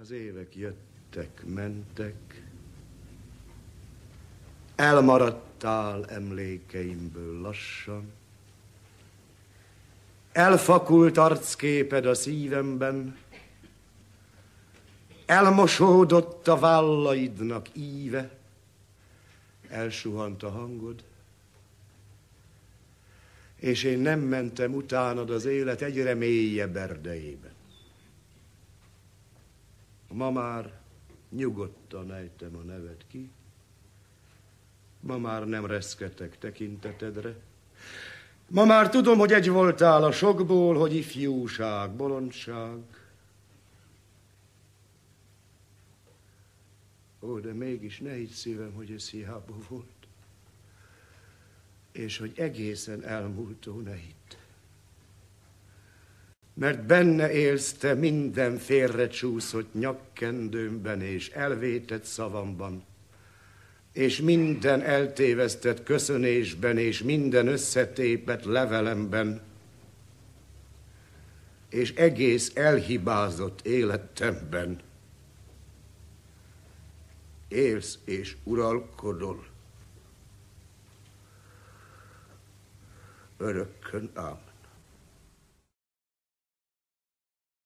Az évek jöttek, mentek, elmaradtál emlékeimből lassan, elfakult arcképed a szívemben, elmosódott a vállaidnak íve, elsuhant a hangod, és én nem mentem utánad az élet egyre mélyebb erdejében. Ma már nyugodtan ejtem a neved ki, ma már nem reszketek tekintetedre, ma már tudom, hogy egy voltál a sokból, hogy ifjúság, bolondság. Ó, de mégis ne hidd szívem, hogy ez hiába volt, és hogy egészen elmúltó ne hidd. Mert benne élsz te minden félrecsúszott nyakkendőmben és elvétett szavamban, és minden eltévesztett köszönésben, és minden összetépett levelemben, és egész elhibázott életemben. Élsz és uralkodol örökkön, ám.